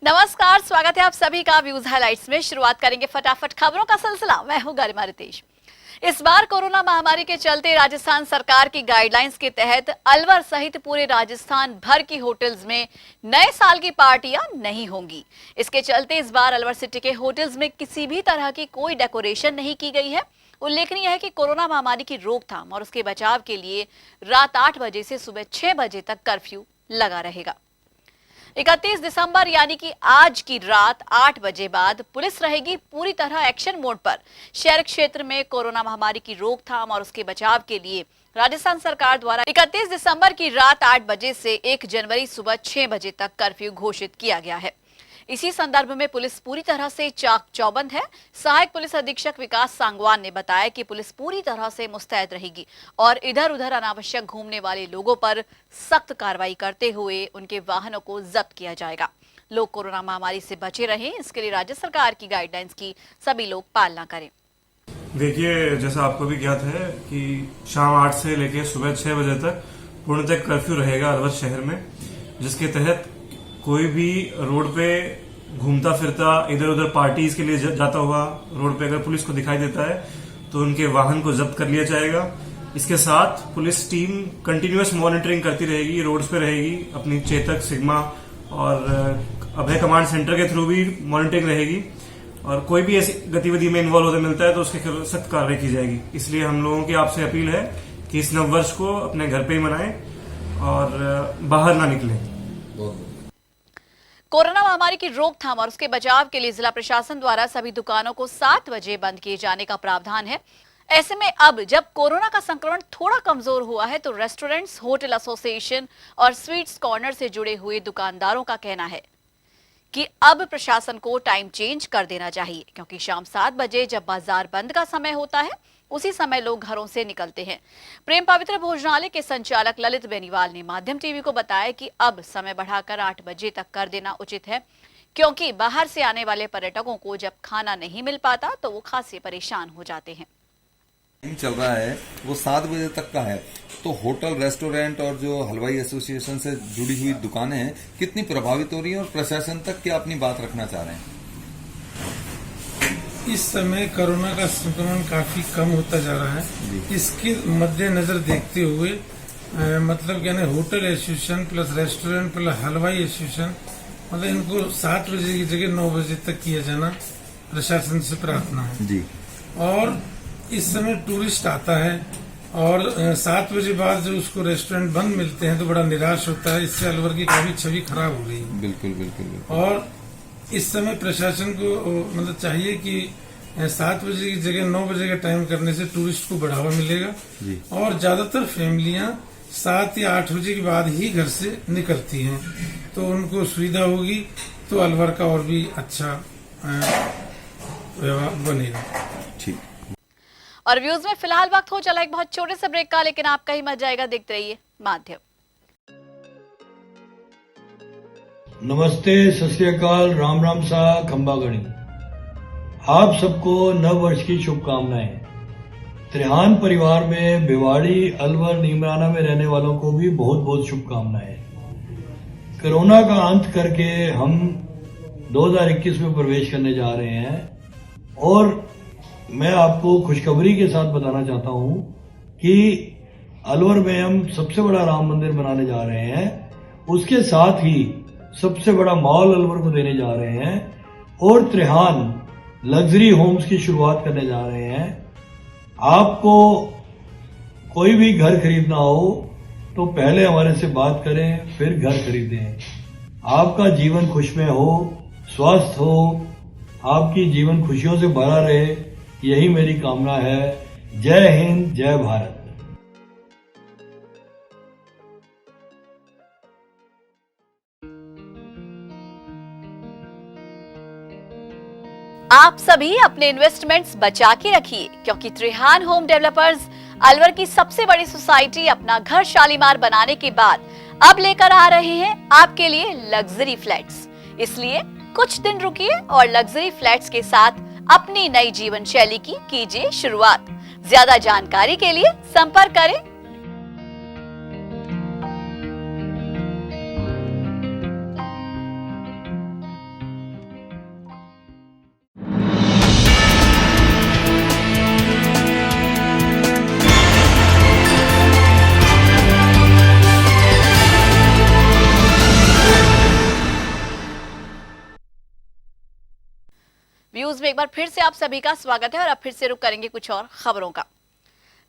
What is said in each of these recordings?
नमस्कार, स्वागत है आप सभी का व्यूज हाइलाइट्स में। शुरुआत करेंगे फटाफट खबरों का सिलसिला। मैं हूं गरिमा रितेश। इस बार कोरोना महामारी के चलते राजस्थान सरकार की गाइडलाइंस के तहत अलवर सहित पूरे राजस्थान भर की होटल्स में नए साल की पार्टियां नहीं होंगी। इसके चलते इस बार अलवर सिटी के होटल्स में किसी भी तरह की कोई डेकोरेशन नहीं की गई है। उल्लेखनीय है कि कोरोना महामारी की रोकथाम और उसके बचाव के लिए रात 8 बजे से सुबह 6 बजे तक कर्फ्यू लगा रहेगा। 31 दिसंबर यानी कि आज की रात 8 बजे बाद पुलिस रहेगी पूरी तरह एक्शन मोड पर। शहर क्षेत्र में कोरोना महामारी की रोकथाम और उसके बचाव के लिए राजस्थान सरकार द्वारा 31 दिसंबर की रात 8 बजे से 1 जनवरी सुबह 6 बजे तक कर्फ्यू घोषित किया गया है। इसी संदर्भ में पुलिस पूरी तरह से चाक चौबंद है। सहायक पुलिस अधीक्षक विकास सांगवान ने बताया कि पुलिस पूरी तरह से मुस्तैद रहेगी और इधर उधर अनावश्यक घूमने वाले लोगों पर सख्त कार्रवाई करते हुए उनके वाहनों को जब्त किया जाएगा। लोग कोरोना महामारी से बचे रहें, इसके लिए राज्य सरकार की गाइडलाइंस की सभी लोग पालना करें। देखिए, जैसा आपको भी ज्ञात है कि शाम 8 से लेकर सुबह 6 बजे तक पूर्णतः कर्फ्यू रहेगा अलवर शहर में, जिसके तहत कोई भी रोड पे घूमता फिरता इधर उधर पार्टीज के लिए जाता हुआ रोड पे अगर पुलिस को दिखाई देता है तो उनके वाहन को जब्त कर लिया जाएगा। इसके साथ पुलिस टीम कंटिन्यूअस मॉनिटरिंग करती रहेगी, रोड्स पे रहेगी, अपनी चेतक, सिग्मा और अभय कमांड सेंटर के थ्रू भी मॉनिटरिंग रहेगी और कोई भी ऐसी गतिविधि में इन्वॉल्व होता मिलता है तो उसके खिलाफ सख्त कार्रवाई की जाएगी। इसलिए हम लोगों की आपसे अपील है कि इस नववर्ष को अपने घर पे ही मनाएं और बाहर ना निकलें। कोरोना महामारी की रोकथाम और उसके बचाव के लिए जिला प्रशासन द्वारा सभी दुकानों को 7 बजे बंद किए जाने का प्रावधान है। ऐसे में अब जब कोरोना का संक्रमण थोड़ा कमजोर हुआ है तो रेस्टोरेंट्स, होटल एसोसिएशन और स्वीट्स कॉर्नर से जुड़े हुए दुकानदारों का कहना है कि अब प्रशासन को टाइम चेंज कर देना चाहिए, क्योंकि शाम 7 बजे जब बाजार बंद का समय होता है उसी समय लोग घरों से निकलते हैं। प्रेम पवित्र भोजनालय के संचालक ललित बेनीवाल ने माध्यम टीवी को बताया कि अब समय बढ़ाकर 8 बजे तक कर देना उचित है, क्योंकि बाहर से आने वाले पर्यटकों को जब खाना नहीं मिल पाता तो वो खासे परेशान हो जाते हैं। चल रहा है वो 7 बजे तक का है, तो होटल, रेस्टोरेंट और जो हलवाई एसोसिएशन से जुड़ी हुई दुकानें हैं कितनी प्रभावित हो रही हैं और प्रशासन तक क्या अपनी बात रखना चाह रहे हैं? इस समय कोरोना का संक्रमण काफी कम होता जा रहा है। इसके मद्देनजर देखते हुए मतलब यानी hotel association plus restaurant plus हलवाई एसोसिएशन मतलब इनको 7 बजे की जगह 9 बजे तक किया जाना प्रशासन से प्रार्थना है जी। और इस समय टूरिस्ट आता है और 7 बजे बाद जब उसको रेस्टोरेंट बंद मिलते हैं तो बड़ा निराश होता है। इससे अलवर की काफी छवि खराब हो रही है। बिल्कुल बिल्कुल, बिल्कुल। और इस समय प्रशासन को मतलब चाहिए कि 7 बजे की जगह 9 बजे का टाइम करने से टूरिस्ट को बढ़ावा मिलेगा जी। और ज्यादातर फैमिलियां 7 या 8 बजे के बाद ही घर से निकलती हैं, तो उनको सुविधा होगी तो अलवर का और भी अच्छा व्यवहार बनेगा। ठीक। और व्यूज में फिलहाल वक्त हो चला एक बहुत छोटे से ब्रेक का, लेकिन आपका ही मत जाएगा। देखते रहिए माध्यम। नमस्ते, सत श्री अकाल, राम राम सा, खंबागणी। आप सबको नव वर्ष की शुभकामनाएं। त्रिहान परिवार में भिवाड़ी, अलवर, नीमराना में रहने वालों को भी बहुत बहुत शुभकामनाएं। कोरोना का अंत करके हम 2021 में प्रवेश करने जा रहे हैं और मैं आपको खुशखबरी के साथ बताना चाहता हूं कि अलवर में हम सबसे बड़ा राम मंदिर बनाने जा रहे हैं। उसके साथ ही सबसे बड़ा मॉल अलवर को देने जा रहे हैं और त्रिहान लग्जरी होम्स की शुरुआत करने जा रहे हैं। आपको कोई भी घर खरीदना हो तो पहले हमारे से बात करें, फिर घर खरीदें। आपका जीवन खुशमय हो, स्वस्थ हो, आपकी जीवन खुशियों से भरा रहे, यही मेरी कामना है। जय हिंद, जय भारत। आप सभी अपने इन्वेस्टमेंट्स बचा के रखिए, क्योंकि त्रिहान होम डेवलपर्स अलवर की सबसे बड़ी सोसाइटी अपना घर शालीमार बनाने के बाद अब लेकर आ रहे हैं आपके लिए लग्जरी फ्लैट्स। इसलिए कुछ दिन रुकिए और लग्जरी फ्लैट्स के साथ अपनी नई जीवन शैली की कीजिए शुरुआत। ज्यादा जानकारी के लिए संपर्क करें न्यूज में एक बार फिर से आप सभी का स्वागत है और अब फिर से रुक करेंगे कुछ और खबरों का।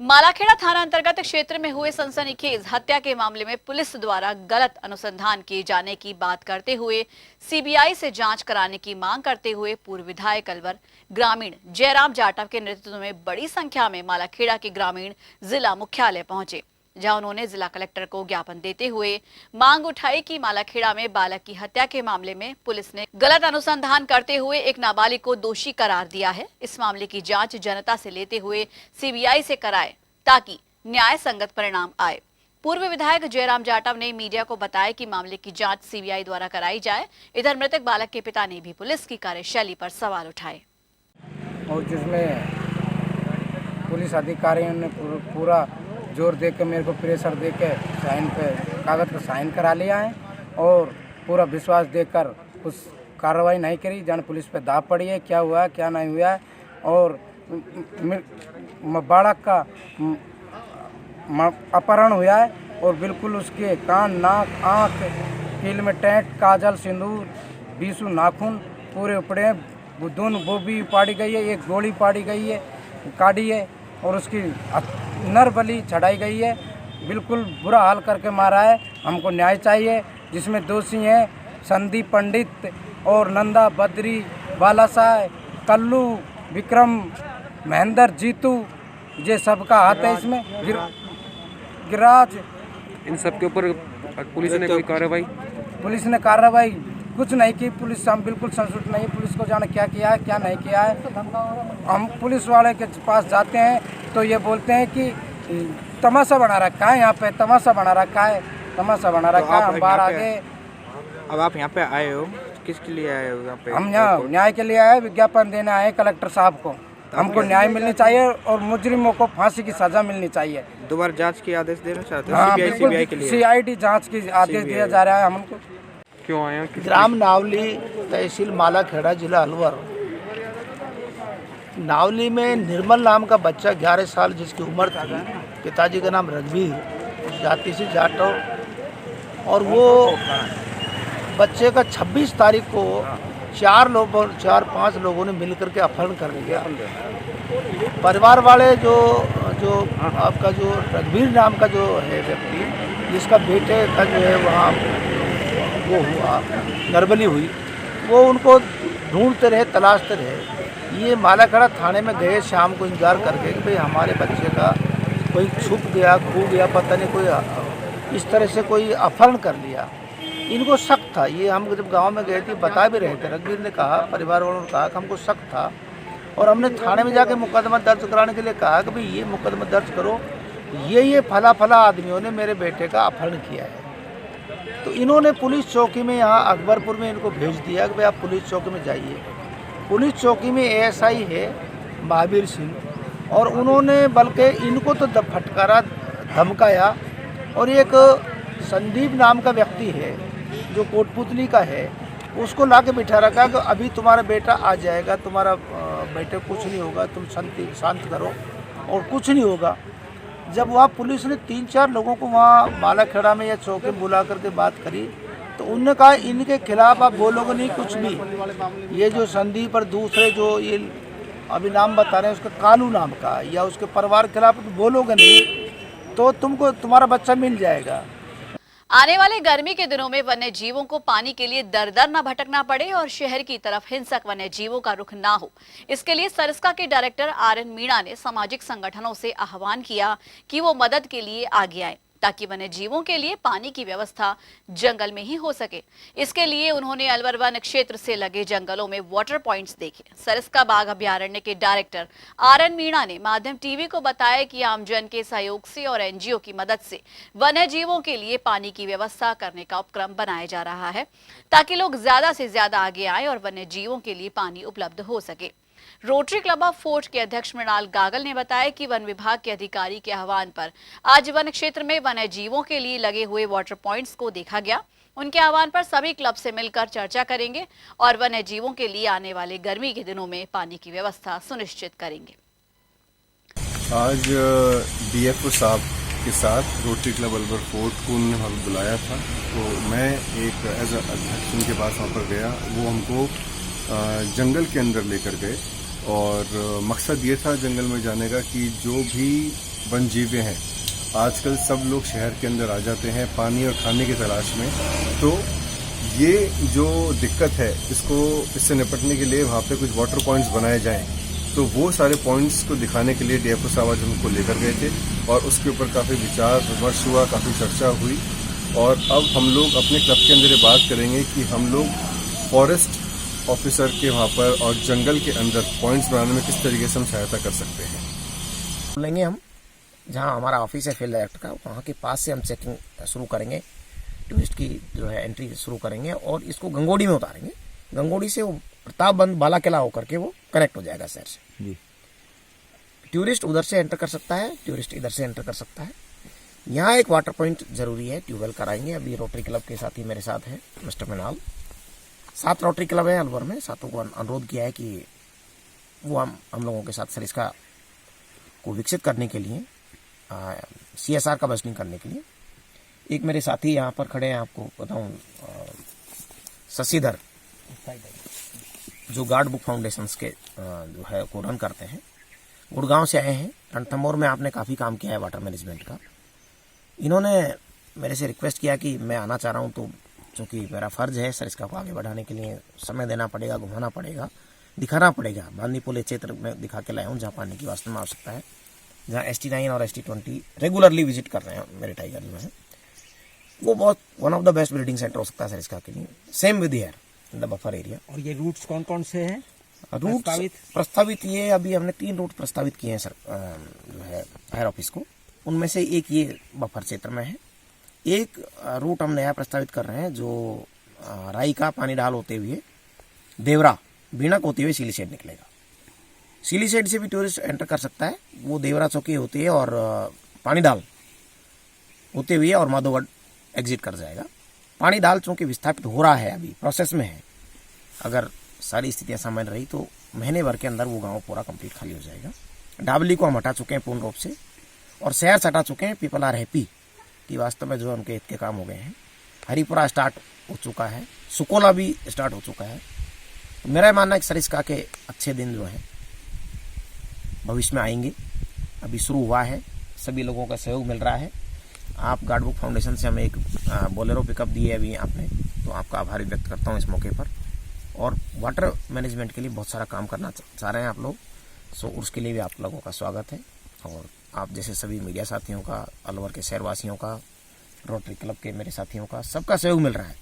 मालाखेड़ा थाना अंतर्गत क्षेत्र में हुए सनसनीखेज हत्या के मामले में पुलिस द्वारा गलत अनुसंधान किए जाने की बात करते हुए सीबीआई से जांच कराने की मांग करते हुए पूर्व विधायक अलवर ग्रामीण जयराम जाटव के नेतृत्व में बड़ी संख्या में मालाखेड़ा के ग्रामीण जिला मुख्यालय पहुंचे, जहां उन्होंने जिला कलेक्टर को ज्ञापन देते हुए मांग उठाई कि मालाखेड़ा में बालक की हत्या के मामले में पुलिस ने गलत अनुसंधान करते हुए एक नाबालिग को दोषी करार दिया है। इस मामले की जांच जनता से लेते हुए सीबीआई से कराए ताकि न्याय संगत परिणाम आए। पूर्व विधायक जयराम जाटव ने मीडिया को बताया कि मामले की जांच सीबीआई द्वारा कराई जाए। इधर मृतक बालक के पिता ने भी पुलिस की कार्यशैली पर सवाल उठाए और जिसमें पुलिस अधिकारियों ने पूरा जोर दे के मेरे को प्रेशर दे के साइन पे कागज़ पर साइन करा लिया है और पूरा विश्वास देकर कुछ कार्रवाई नहीं करी। जान पुलिस पे दाव पड़ी है, क्या हुआ क्या नहीं हुआ है। और बालक का अपहरण हुआ है और बिल्कुल उसके कान नाक आँख कील में टैंक काजल सिंदूर बीसू नाखून पूरे उपड़े दोनों वो भी पाड़ी गई है, एक गोली पाड़ी गई है काटी है और उसकी नर बलि चढ़ाई गई है। बिल्कुल बुरा हाल करके मारा है। हमको न्याय चाहिए। जिसमें दोषी हैं संदीप पंडित और नंदा बद्री बालासाह कल्लू विक्रम महेंद्र जीतू, ये सबका हाथ है इसमें। गिराज इन सब के ऊपर पुलिस ने कोई कार्रवाई कुछ नहीं की। पुलिस हम बिल्कुल संतुष्ट नहीं। पुलिस को जाने क्या किया है क्या नहीं किया है। हम पुलिस वाले के पास जाते हैं तो ये बोलते हैं कि तमाशा बना रखा है, यहाँ पे तमाशा बना रखा है। हम बाहर आगे। अब आप यहाँ पे आए हो, किसके लिए आए हो यहाँ पे? हम यहाँ न्याय के लिए आए, विज्ञापन देने आए कलेक्टर साहब को। हमको न्याय मिलनी चाहिए और मुजरिमों को फांसी की सजा मिलनी चाहिए। दोबारा जांच के आदेश देना चाहते हाँ, हो? सीबीआई के लिए CID जांच की आदेश दिया जा रहा है हमको। क्यों आए? ग्राम नावली, तहसील मालाखेड़ा, जिला अलवर। नावली में निर्मल नाम का बच्चा 11 साल जिसकी उम्र थी, पिताजी का नाम रघुवीर, जाति से जाटव, और वो बच्चे का 26 तारीख को 4-5 लोगों ने मिलकर के अपहरण कर लिया। परिवार वाले जो आपका जो रघुवीर नाम का जो है व्यक्ति, जिसका बेटे का जो है वहाँ वो हुआ नरबली हुई, वो उनको ढूंढते रहे, तलाशते रहे। ये मालाखेड़ा थाने में गए शाम को इंतजार करके कि भाई हमारे बच्चे का कोई छुप गया, खो गया, पता नहीं कोई इस तरह से कोई अपहरण कर लिया। इनको शक था। ये हम जब गांव में गए थे बता भी रहे थे, रघुवीर ने कहा, परिवार वालों ने कहा कि हमको शक था और हमने थाने में जाके मुकदमा दर्ज कराने के लिए कहा कि भाई ये मुकदमा दर्ज करो, ये फला आदमियों ने मेरे बेटे का अपहरण किया है। तो इन्होंने पुलिस चौकी में यहाँ अकबरपुर में इनको भेज दिया कि भाई आप पुलिस चौकी में जाइए। पुलिस चौकी में ASI है महावीर सिंह, और उन्होंने बल्कि इनको तो फटकारा, धमकाया। और एक संदीप नाम का व्यक्ति है जो कोटपुतली का है, उसको ला के बिठा रखा कि अभी तुम्हारा बेटा आ जाएगा, तुम्हारा बेटे कुछ नहीं होगा, तुम शांत करो और कुछ नहीं होगा। जब वहाँ पुलिस ने 3-4 लोगों को वहाँ मालाखेड़ा में या चौके में बुला करके बात करी तो उन्होंने कहा इनके खिलाफ आप बोलोगे नहीं कुछ भी। ये जो संदीप और दूसरे जो ये अभी नाम बता रहे हैं उसका कालू नाम का, या उसके परिवार के खिलाफ बोलोगे नहीं तो तुमको तुम्हारा बच्चा मिल जाएगा। आने वाले गर्मी के दिनों में वन्य जीवों को पानी के लिए दर दर न भटकना पड़े और शहर की तरफ हिंसक वन्य जीवों का रुख ना हो, इसके लिए सरिस्का के डायरेक्टर RN मीणा ने सामाजिक संगठनों से आह्वान किया कि वो मदद के लिए आगे आए ताकि वन्य जीवों के लिए पानी की व्यवस्था जंगल में ही हो सके। इसके लिए उन्होंने अलवर वन क्षेत्र से लगे जंगलों में वाटर पॉइंट्स देखे। सरिस्का बाघ अभ्यारण्य के डायरेक्टर RN मीणा ने माध्यम टीवी को बताया कि आमजन के सहयोग से और NGO की मदद से वन्य जीवों के लिए पानी की व्यवस्था करने का उपक्रम बनाया जा रहा है ताकि लोग ज्यादा से ज्यादा आगे आए और वन्य जीवों के लिए पानी उपलब्ध हो सके। रोटरी क्लब ऑफ फोर्ट के अध्यक्ष मृणाल गागल ने बताया कि वन विभाग के अधिकारी के आह्वान पर आज वन क्षेत्र में वन्य जीवों के लिए लगे हुए वाटर पॉइंट्स को देखा गया। उनके आह्वान पर सभी क्लब से मिलकर चर्चा करेंगे और वन्य जीवों के लिए आने वाले गर्मी के दिनों में पानी की व्यवस्था सुनिश्चित करेंगे। आज DFO साहब के साथ रोटरी क्लब अलवर फोर्ट को उन्होंने हमें बुलाया था, तो मैं एक एज अध्यक्ष उनके पास वहाँ पर गया। वो हमको जंगल के अंदर लेकर गए और मकसद ये था जंगल में जाने का कि जो भी वन्यजीवें हैं, आजकल सब लोग शहर के अंदर आ जाते हैं पानी और खाने की तलाश में, तो ये जो दिक्कत है इससे निपटने के लिए वहाँ पे कुछ वाटर पॉइंट्स बनाए जाएं। तो वो सारे पॉइंट्स को दिखाने के लिए डीएफओ साहब आज हमको लेकर गए थे और उसके ऊपर काफ़ी विचार विमर्श हुआ, काफ़ी चर्चा हुई। और अब हम लोग अपने क्लब के अंदर ये बात करेंगे कि हम लोग फॉरेस्ट ऑफिसर के वहाँ पर और जंगल के अंदर पॉइंट्स बनाने में किस तरीके से हम सहायता कर सकते हैं। लेंगे हम जहाँ हमारा ऑफिस है फील्ड डायरेक्टर का, वहाँ के पास से हम चेकिंग शुरू करेंगे, टूरिस्ट की जो है एंट्री शुरू करेंगे और इसको गंगोड़ी में उतारेंगे। गंगोड़ी से वो प्रतापबंद बाला किला होकर के वो कनेक्ट हो जाएगा शहर से जी। टूरिस्ट उधर से एंटर कर सकता है, टूरिस्ट इधर से एंटर कर सकता है। यहाँ एक वाटर पॉइंट जरूरी है, ट्यूबवेल कराएंगे। अभी रोटरी क्लब के साथी मेरे साथ हैं, मिस्टर मिनाल। 7 रोटरी क्लब है अलवर में, 7 को अनुरोध किया है कि वो हम लोगों के साथ सरिस्का को विकसित करने के लिए, CSR का बजटिंग करने के लिए। एक मेरे साथी यहाँ पर खड़े हैं, आपको बताऊँ, शशिधर, जो गार्ड बुक फाउंडेशंस के जो है को रन करते हैं, गुड़गांव से आए हैं। रणथंभौर में आपने काफ़ी काम किया है वाटर मैनेजमेंट का। इन्होंने मेरे से रिक्वेस्ट किया कि मैं आना चाह रहा हूँ, तो चूँकि मेरा फ़र्ज है सरिस्का को आगे बढ़ाने के लिए समय देना पड़ेगा, घुमाना पड़ेगा, दिखाना पड़ेगा। बांदीपुल क्षेत्र में दिखा के लाया हूँ जहाँ पानी की वास्तव में आवश्यकता है, जहाँ ST9 और ST20 रेगुलरली विजिट कर रहे हैं मेरे टाइगर में है। वो बहुत one of the best breeding centre हो सकता है सरिस्का के लिए। Same with here in the buffer area. और ये रूट्स कौन कौन से हैं रूट प्रस्तावित? ये अभी हमने 3 रूट प्रस्तावित किए हैं सर, जो है हायर ऑफिस को। उनमें से एक ये बफर क्षेत्र में है। एक रूट हम नया प्रस्तावित कर रहे हैं जो राई का पानी डाल होते हुए देवरा बीणक होते हुए सिलीसेड निकलेगा। सिलीसेड से भी टूरिस्ट एंटर कर सकता है। वो देवरा चौकी होती है और पानी डाल होते हुए और माधोगढ़ एग्जिट कर जाएगा। पानी डाल चूंकि विस्थापित हो रहा है, अभी प्रोसेस में है, अगर सारी स्थितियां सामान्य रही तो महीने भर के अंदर वो गांव पूरा कंप्लीट खाली हो जाएगा। डाबली को हम हटा चुके हैं पूर्ण रूप से और शहर से हटा चुके हैं। पीपल आर हैप्पी कि वास्तव में जो उनके हित के काम हो गए हैं। हरिपुरा स्टार्ट हो चुका है, सुकोला भी स्टार्ट हो चुका है। तो मेरा मानना है कि सरिस्का के अच्छे दिन जो है भविष्य में आएंगे। अभी शुरू हुआ है, सभी लोगों का सहयोग मिल रहा है। आप गार्ड बुक फाउंडेशन से हमें एक बोलेरो पिकअप दी है अभी आपने, तो आपका आभार व्यक्त करता हूँ इस मौके पर। और वाटर मैनेजमेंट के लिए बहुत सारा काम करना चाह रहे हैं आप लोग, सो उसके लिए भी आप लोगों का स्वागत है। और आप जैसे सभी मीडिया साथियों का, अलवर के शहरवासियों का, रोटरी क्लब के मेरे साथियों का, सबका सहयोग मिल रहा है।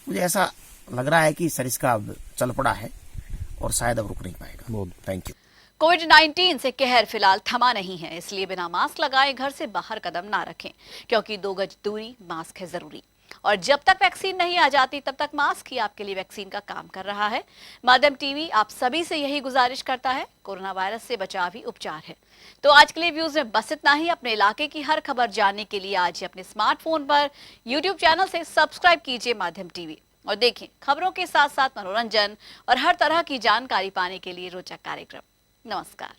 मुझे ऐसा लग रहा है कि सरिस्का अब चल पड़ा है और शायद अब रुक नहीं पाएगा। Thank you. कोविड-19 से कहर फिलहाल थमा नहीं है, इसलिए बिना मास्क लगाए घर से बाहर कदम ना रखें, क्योंकि 2 गज दूरी, मास्क है जरूरी। और जब तक वैक्सीन नहीं आ जाती तब तक मास्क ही आपके लिए वैक्सीन का काम कर रहा है। माध्यम टीवी आप सभी से यही गुजारिश करता है, कोरोना वायरस से बचाव ही उपचार है। तो आज के लिए व्यूज में बस इतना ही। अपने इलाके की हर खबर जानने के लिए आज ही अपने स्मार्टफोन पर YouTube चैनल से सब्सक्राइब कीजिए माध्यम टीवी और देखें खबरों के साथ साथ मनोरंजन और हर तरह की जानकारी पाने के लिए रोचक कार्यक्रम। नमस्कार।